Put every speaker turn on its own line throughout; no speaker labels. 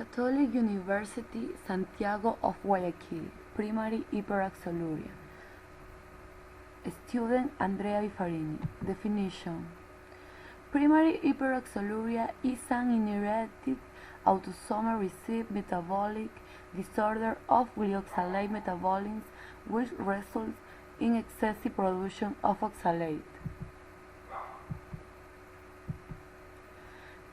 Catholic University, Santiago of Guayaquil, primary hyperoxaluria. Student Andrea Bifarini. Definition. Primary hyperoxaluria is an inherited autosomal recessive metabolic disorder of glyoxylate metabolism which results in excessive production of oxalate.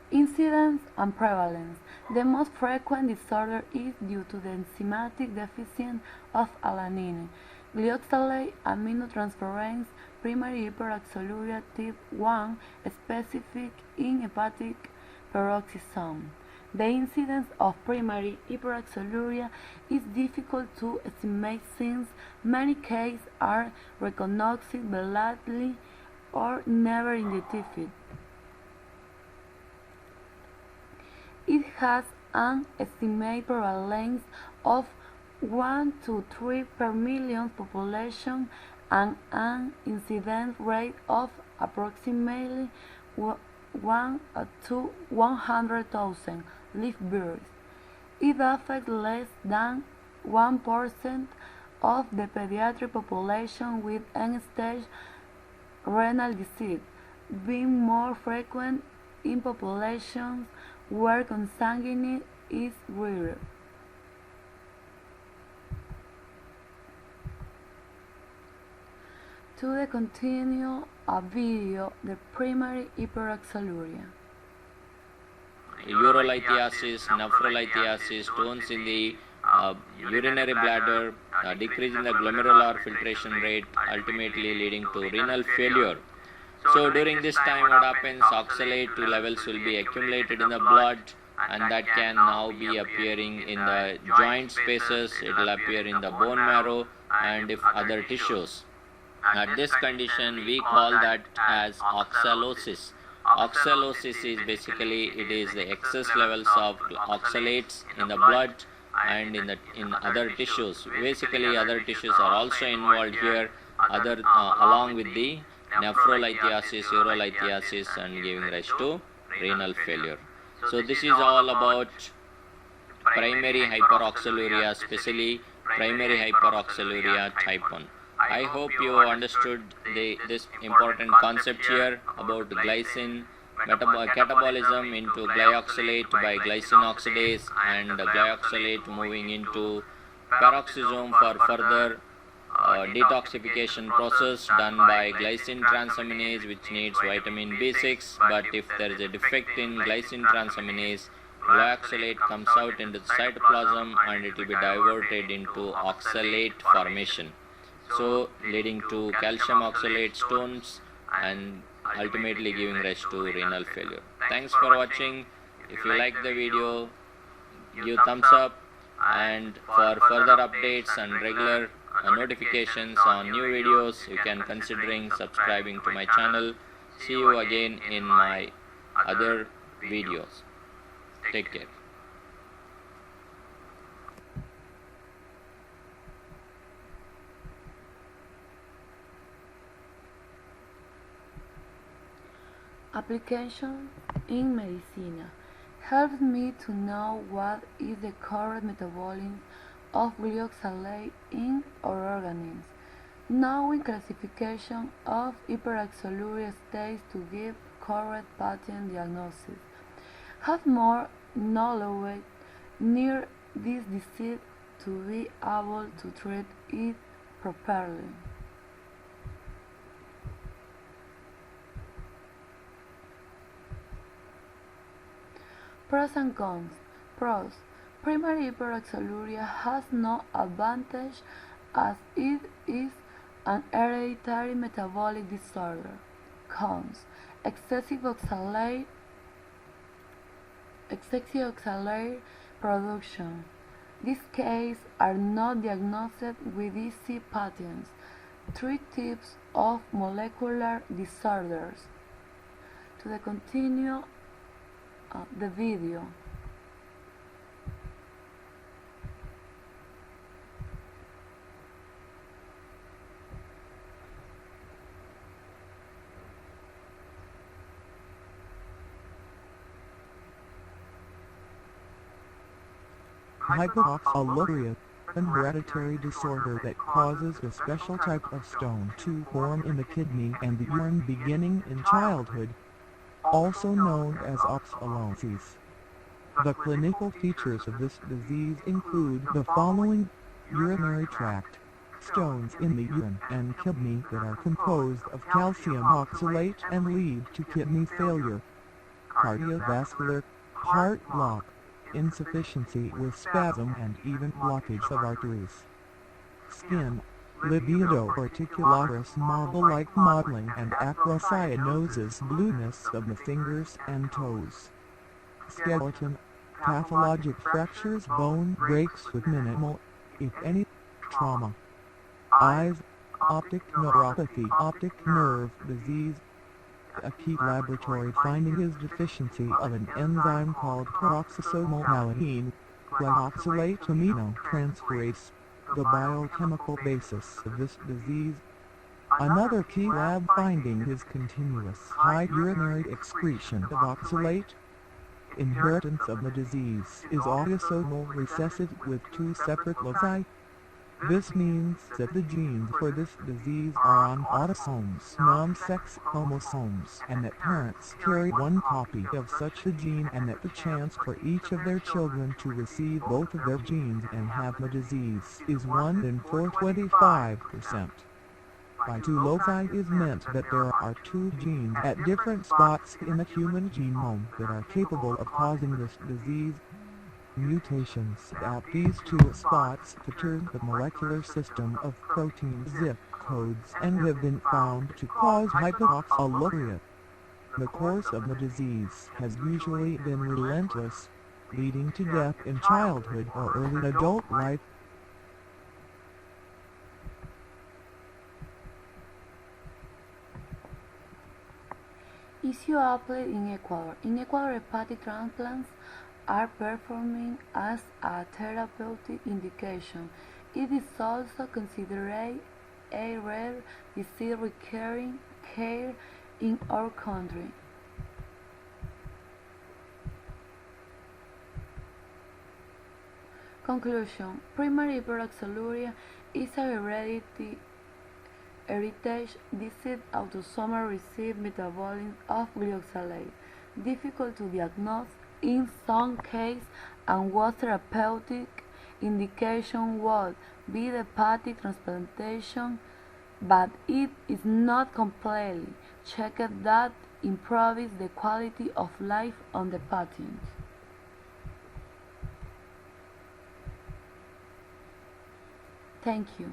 Incidence and prevalence. The most frequent disorder is due to the enzymatic deficiency of alanine, glyoxylate aminotransferase, primary hyperoxaluria type 1, specific in hepatic peroxisome. The incidence of primary hyperoxaluria is difficult to estimate since many cases are recognized belatedly or never identified. It has an estimated prevalence of 1 to 3 per million population and an incidence rate of approximately 1 to 100,000 live births. It affects less than 1% of the pediatric population with end-stage renal disease, being more frequent in populations where consanguinity is rare. To continue a video, the primary hyperoxaluria.
Urolithiasis, nephrolithiasis, stones in the urinary bladder, decrease in the glomerular filtration rate, ultimately leading to renal failure. So during this time what happens, oxalate levels will be accumulated in the blood and that can now be appearing in the joint spaces, it will appear in the bone marrow and if other tissues. At this condition we call that as oxalosis. Oxalosis is basically it is the excess levels of oxalates in the blood and in other tissues. Basically other tissues are also involved here, along with the nephrolithiasis, urolithiasis and giving rise to renal failure. So this is all about primary hyperoxaluria, especially primary hyperoxaluria type 1. I hope you understood this important concept here about glycine catabolism into glyoxylate by glycine oxidase and glyoxylate moving into peroxisome for further detoxification process done by glycine transaminase, which needs vitamin B6, but if there is a defect in glycine transaminase, glyoxylate comes out into the cytoplasm and it will be diverted into oxalate formation, so leading to calcium oxalate stones and ultimately giving rise to renal failure. Thanks for watching. If you like the video, give thumbs up, and for further updates and regular notifications on new videos, you can considering subscribing to my channel. See you again in my other videos. Take care.
Application in medicine helps me to know what is the correct metabolism of glyoxylate in our organisms, knowing classification of hyperoxaluria states to give correct patient diagnosis, have more knowledge near this disease to be able to treat it properly. Pros and cons. Pros. Primary hyperoxaluria has no advantage as it is an hereditary metabolic disorder. Cons. Excessive oxalate production. These cases are not diagnosed with easy patterns. 3 types of molecular disorders. To continue the video.
Hyperoxaluria, an hereditary disorder that causes a special type of stone to form in the kidney and the urine beginning in childhood, also known as oxalosis. The clinical features of this disease include the following: urinary tract, stones in the urine and kidney that are composed of calcium oxalate and lead to kidney failure; cardiovascular, heart block, insufficiency with spasm and even blockage of arteries; skin, libido reticularis marble-like mottling and acrocyanosis, blueness of the fingers and toes; skeleton, pathologic fractures, bone breaks with minimal, if any, trauma; eyes, optic neuropathy, optic nerve disease. A key laboratory finding is deficiency of an enzyme called peroxisomal allanine glyoxylate aminotransferase, the biochemical basis of this disease. Another key lab finding is continuous high urinary excretion of oxalate. Inheritance of the disease is autosomal recessive with two separate loci. This means that the genes for this disease are on autosomes, non-sex chromosomes, and that parents carry one copy of such a gene, and that the chance for each of their children to receive both of their genes and have the disease is 1 in 425%. By two loci is meant that there are two genes at different spots in the human genome that are capable of causing this disease. Mutations at these two spots perturb the molecular system of protein zip codes and have been found to cause hyperoxaluria. The course of the disease has usually been relentless, leading to death in childhood or early adult life.
Issue applied in Ecuador. In Ecuador, hepatic transplants are performed as a therapeutic indication. It is also considered a rare disease requiring care in our country. Conclusion: primary hyperoxaluria is a heritage disease autosomal recessive metabolism of glyoxylate, difficult to diagnose in some cases, and whose therapeutic indication would be the hepatic transplantation, but it is not completely checked that improves the quality of life on the patient. Thank you.